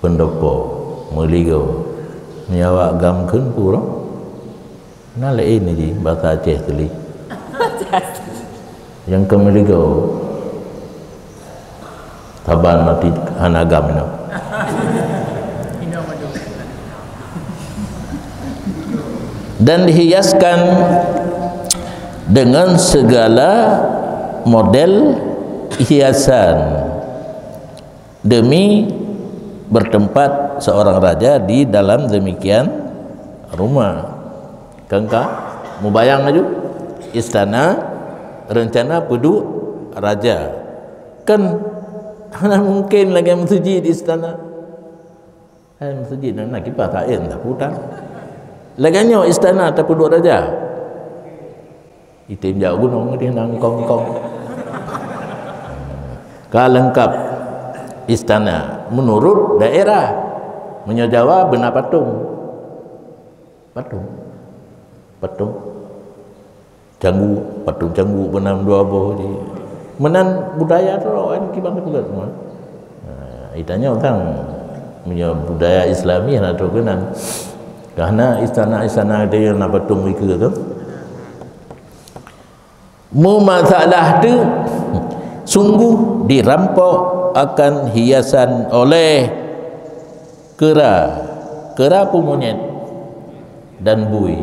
pendopo meligo nyawa gam kun puro na le ini ji bahasa Aceh tuli yang kemeligo taban mati hanagam no dan dihiaskan dengan segala model hiasan demi bertempat seorang raja di dalam demikian rumah. Kangka mubayang aja istana rencana peduk raja kan mana mungkin lagi masjid di istana masjid nak kipas air tak putar laganyo istana tak peduk raja itim jauh gunung dia nang kong-kong kalengkap istana menurut daerah menyojawa benar patung canggu patung canggu benam dua boh di menan budaya tu kan kibang juga semua itanya orang punya budaya Islami atau kenan karena istana dia nak patung itu tu masalah tu sungguh dirampok akan hiasan oleh kera monyet dan bui.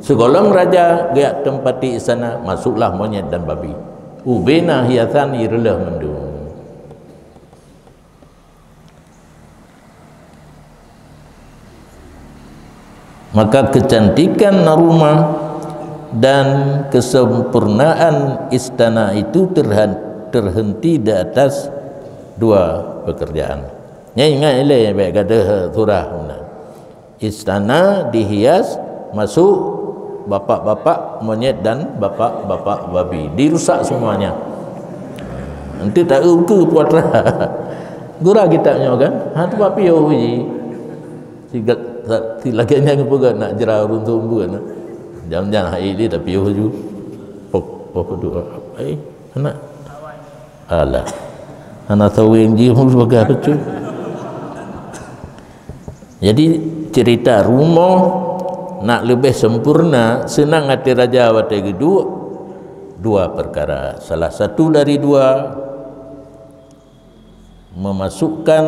Segolong raja gak tempati istana masuklah monyet dan babi. Ubena hiasan irelah mendung. Maka kecantikan rumah dan kesempurnaan istana itu terhenti di atas dua pekerjaan. Ingat ile baik kata surah istana dihias masuk bapak-bapak monyet dan bapak-bapak babi dirusak semuanya. Nanti tak ke puatra. Gura kita punya kan. Tu babi yo ji. Si laginya juga nak jerah runtuh bukan. Jangan hari ini tapi yo ju. Pok dua. Anak. Alah. Anak tahu yang dia sebagai tu. Jadi cerita rumah nak lebih sempurna senang hati raja wate dua perkara. Salah satu dari dua memasukkan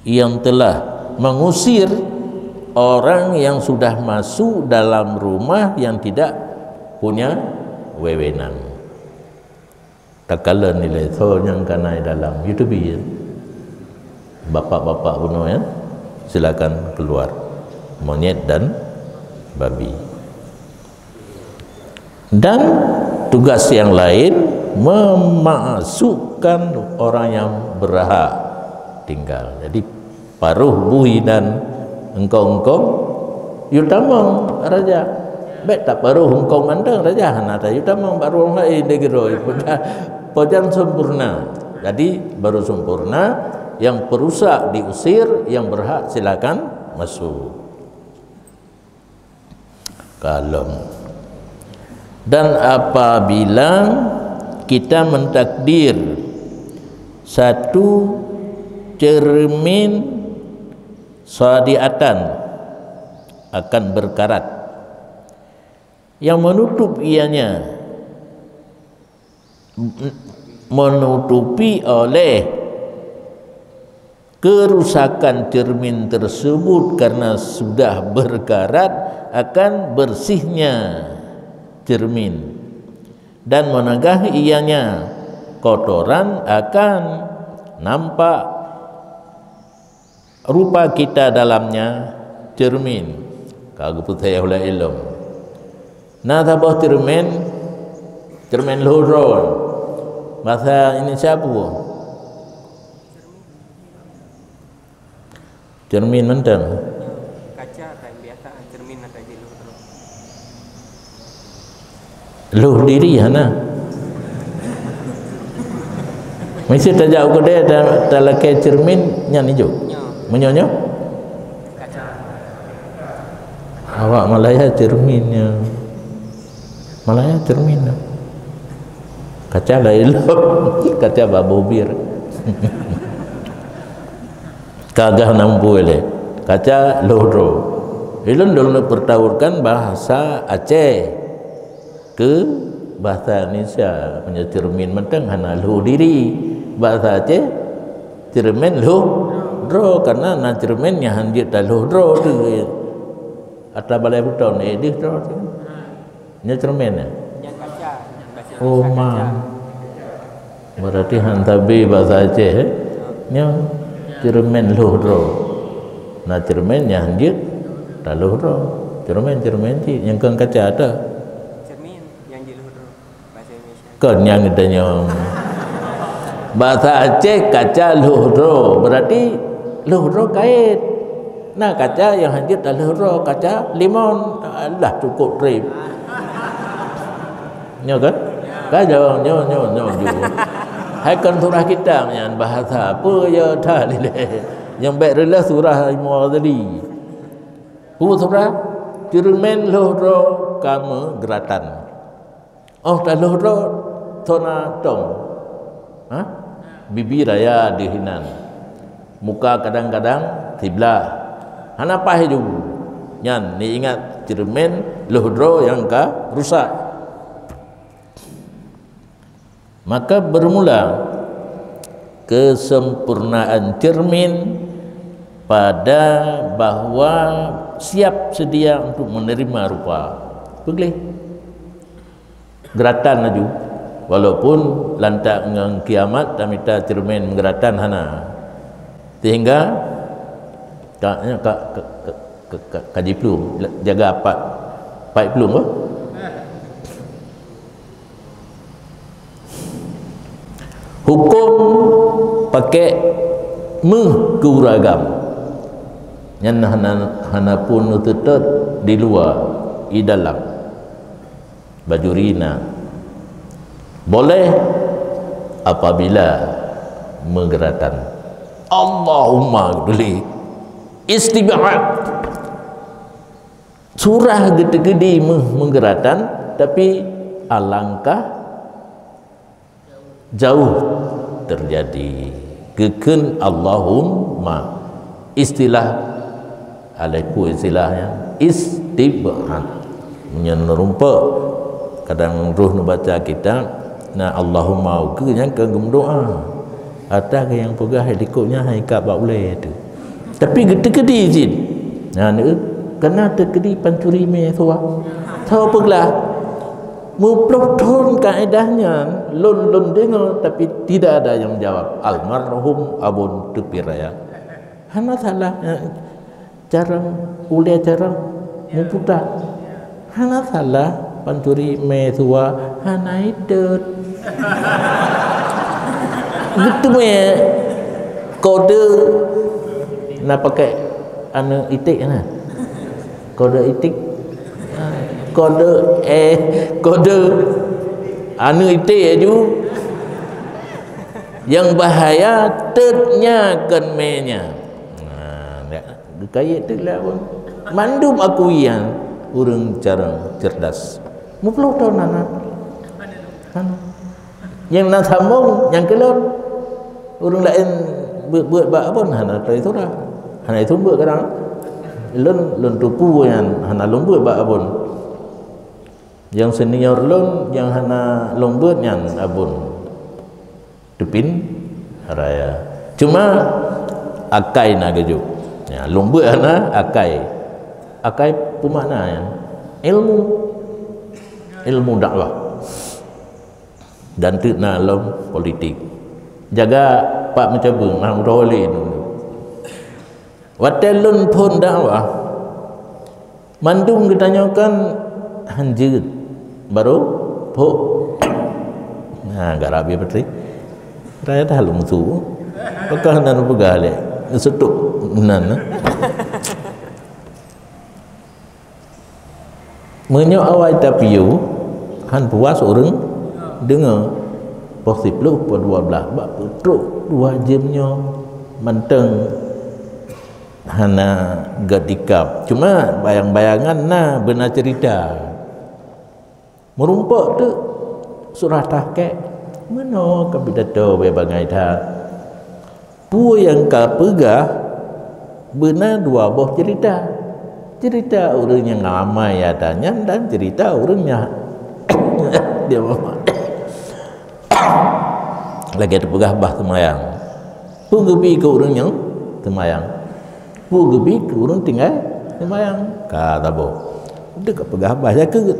yang telah mengusir orang yang sudah masuk dalam rumah yang tidak punya wewenang. Tak kala nilai so yang kanai dalam YouTube ya. Bapak-bapak bunuh ya. Silakan keluar. Monyet dan babi. Dan tugas yang lain memasukkan orang yang berhak tinggal. Jadi paruh buhi dan engkong-engkong yutamang raja. Baik tak paruh engkong mandang raja hanata yutamang baru lain degero. Pojan sempurna. Jadi baru sempurna, yang perusak diusir, yang berhak silakan masuk. Kalem. Dan apabila kita mentakdir satu cermin sadiatan akan berkarat yang menutup ianya menutupi oleh kerusakan cermin tersebut karena sudah berkarat akan bersihnya cermin dan menegah ianya kotoran akan nampak rupa kita dalamnya cermin kagak putih oleh ilmu nah tabah cermin luhron bahasa ini siapa cermin mentang kaca kayak biasa cermin atau di luh diri hana mesti tajak ke dia tak laki cermin nyan hijau menyonyo kaca awak Malaya cerminnya Malaya cermin kaca lah elok kaca babu bir kagah nampu ele kaca lohro ilun dulu pertaurkan bahasa Aceh ke bahasa Indonesia punya cermin mentang hana lu diri bahasa Aceh cermin lu dro karena na cerminnya hanjit dah lu dro tu atau balai beton dia dro nya cerminnya Yang kaca. Bahasa oh Indonesia ma kaca. berarti hantabi bahasa Aceh nya cermin lu dro na cerminnya hanjit dah lu dro cermin yang kang kaca ada Cermin yang di luhur bahasa Indonesia. kan yang adanya bahasa Aceh kaca luhro berarti luhro kait nah kaca yang hanjit dah luhro kaca limon lah cukup trip nyo kan kajo nyo hai kan surah kita menyan bahasa apa ya dah lile yang baik rela surah mu tadi surah cermin luhro kamu geratan oh dah luhro tona tong ha bibi raya dihinan muka kadang-kadang tiblah hanapa hidup nyan ni ingat cermin luhro yang ka rusak maka bermula kesempurnaan cermin pada bahwa siap sedia untuk menerima rupa boleh geratan laju walaupun lantak dengan kiamat tamita cermin menggeratan hana sehingga kaji pelum jaga apa pelum apa hukum pakai menguragam yang hana pun tetap di luar di dalam baju rina boleh apabila menggeratan Allahumma beli istibad surah gede-gede menggeratan tapi alangkah jauh terjadi keken Allahumma istilah alaiku istilahnya istibad menyerupa kadang roh nu baca kita na Allahumma ke yang ke doa ada ke yang pegah helikopnya hai ka ba boleh tu tapi gede-gede jin nah ni kena tergedi pancuri me suah tahu peglah muplotun kaedahnya lon dengar tapi tidak ada yang jawab almarhum abun tupiraya hana salah jarang ulia jarang muputa hana salah pancuri mesua hana itu gitu me kode nak pakai anu itik na kode itik kode anu itik aju yang bahaya ternyakan menya kaya teklah pun mandum aku yang urang cara cerdas mupuluh tahun anak yang nak sambung yang kelon urang lain buat apa hana itu dah hana itu buat kadang lon tupu yang hana lon buat abon yang senior lon yang hana lon buat yang abon tepin raya cuma akai na geju ya lon buat hana akai pemakna yang ilmu dakwah dan tikna lom politik jaga pak mencoba mahmud roli watelun pun dakwah mandung ditanyakan hanjit baru pok nah garabi petri raya dah lu musuh pakah nan pegale setuk nan menyo awai tapiu han puas orang dengar posiblu po 12 bab putruk 2 jamnya menteng hana gadikap cuma bayang-bayangan nah benar cerita merumpak tu surah tahqiq mana kapidato be bangai dah pu yang ka pegah benar dua buah cerita. Cerita orang yang ramai adanya dan cerita orangnya dia lagi ada pegabah semayang. Pergi ke orang yang semayang. Pergi ke orang tinggal semayang. Kata boh, dekat pegabah jaga.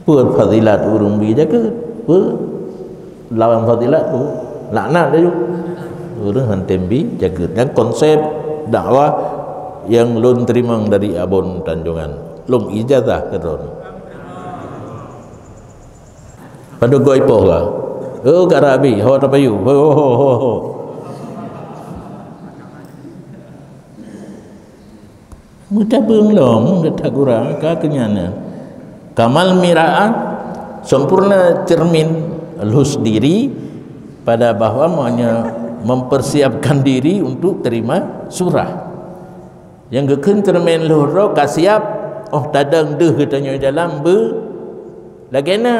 Per fadilat orang bi jaga. Per lawan fadilat tu laknat dia juga. Orang hantam bi jaga. Dan konsep dakwah yang lon terima dari Abon Tanjungan, long ijazah keron. Pada goi poh lah. Oh karabi, ho tapayu. Ho. Mudah benglong tak kurang ka kenyana. Kamal mira'ah sempurna cermin elhus diri pada bahawa maunya mempersiapkan diri untuk terima surah. Yang geken cermin loro kasiap oh tadang deh katanya dalam lagena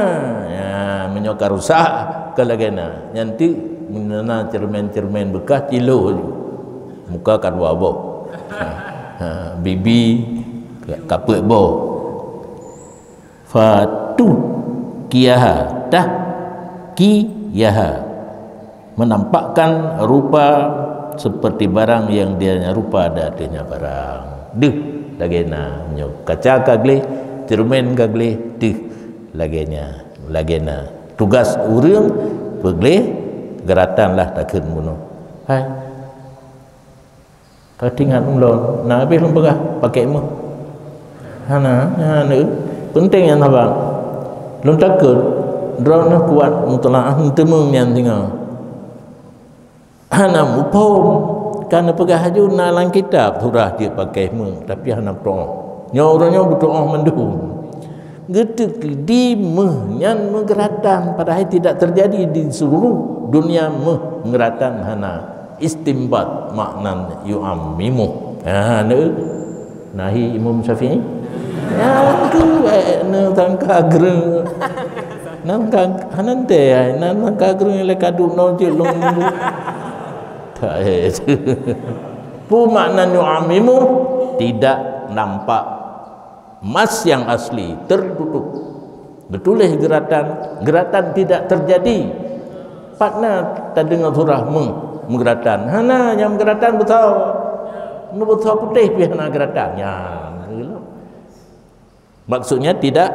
ya menyokar rusak ke lagena nanti menana cermin-cermin bekas kilo muka kadua bo bibi kapek bo fatu kiyaha dah kiyaha menampakkan rupa seperti barang yang dia rupa ada adanya barang deh lagena nyok kaca kagle cermin kagle deh lagena tugas urang pegle geratan lah takkan bunuh hai katingan ulon na habis lembagah pakai mu hana nu penting yang abang lon takut drone kuat mutlaah temung yang tinggal hana mupom karena pegah haju nalang kitab surah dia pakai mu tapi hana pro nyoranya berdoa mendung getuk di menyan menggeratan padahal tidak terjadi di seluruh dunia menggeratan hana istimbat maknan yu'ammimu nahi Imam Syafi'i ya tu na tangka gre nangka hanante nangka gre le kadu no je long tak pu maknan yu'ammimu tidak nampak emas yang asli tertutup betulah geratan tidak terjadi partner tak dengar surah menggeratan hana yang geratan betul putih pihana geratan ya maksudnya tidak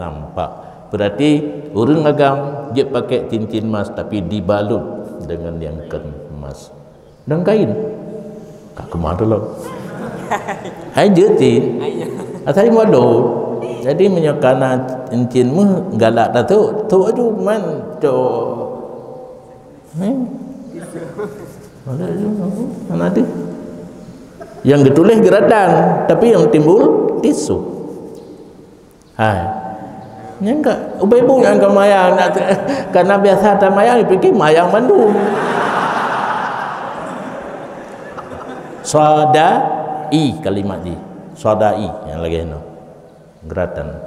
nampak berarti orang agam dia pakai cincin emas tapi dibalut dengan yang emas dan kain kak kemana lo hai jetin atai modal jadi menyokana cincin mu galak dah tu aja man to mana ada yang ditulis geratan tapi yang timbul tisu hai yang enggak ibu yang ke mayang karena biasa tak mayang dipikir mayang Bandung sadai kalimat ni sadai yang lagi no geratan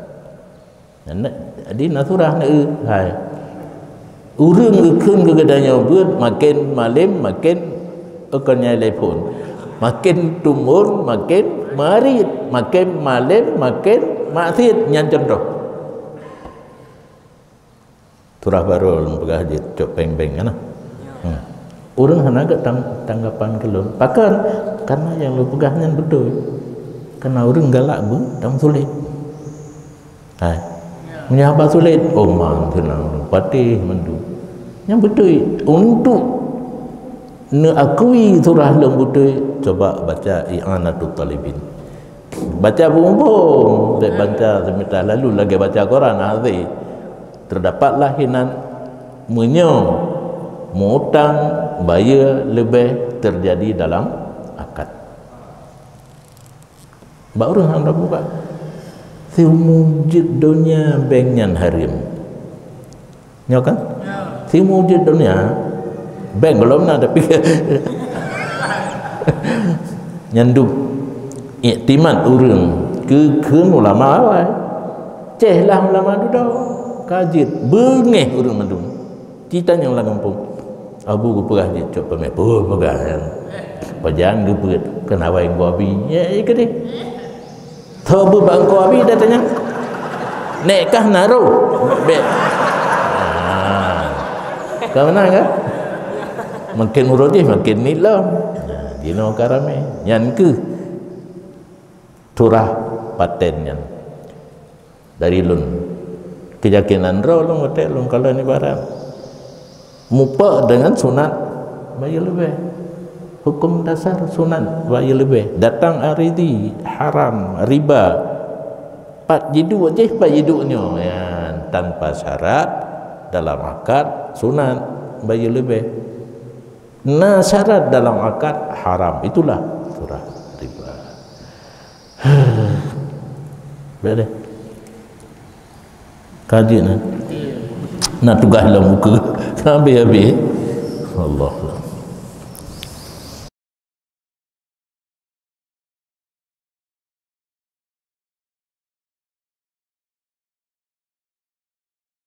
jadi naturah hai urang ekeun kegadanya buat makin malim makin ekornya telepon makin tumur makin marit makin malim makin maksiat nyancem doh turah baru pegah je cok peng-peng kan urang hana agak tanggapan kelon pakan karena yang lu pegahnya betul karena orang galak pun tak sulit hai menyapa sulit oh man tenang patih mendu yang betul untuk akui surah lembutai coba baca I'anatul Talibin baca bumbung baca sebentar lalu lagi baca Quran azim terdapatlah hinan menyo mutang bayar lebih terjadi dalam akad baru hendak buka siumujud dunia bengyan harim nyo kan siumujud dunia beng belum nak tapi nyanduk iktimat urang ke ulama awal cehlah ulama duduk kajit bengeh urang mandung kita yang lah kampung abu ku pegah je cok pemeh pegah Pajang dia pergi kenapa yang gua abi? Ya ke dia. Tahu bang gua abi datanya. Nekkah naruh? Be. Kau mana kan? Makin urutih makin nilam. Dino karame. Yang ke turah patennya dari lun keyakinan roh lun hotel lun kalau ni barang mupa dengan sunat bayi lebih hukum dasar sunat bayi lebih datang aridi haram riba pak jidu aja pak jidunya ya, tanpa syarat dalam akad sunat bayi lebih nah syarat dalam akad haram itulah surah riba. Boleh kaji nak tugas dalam muka sampai habis Allah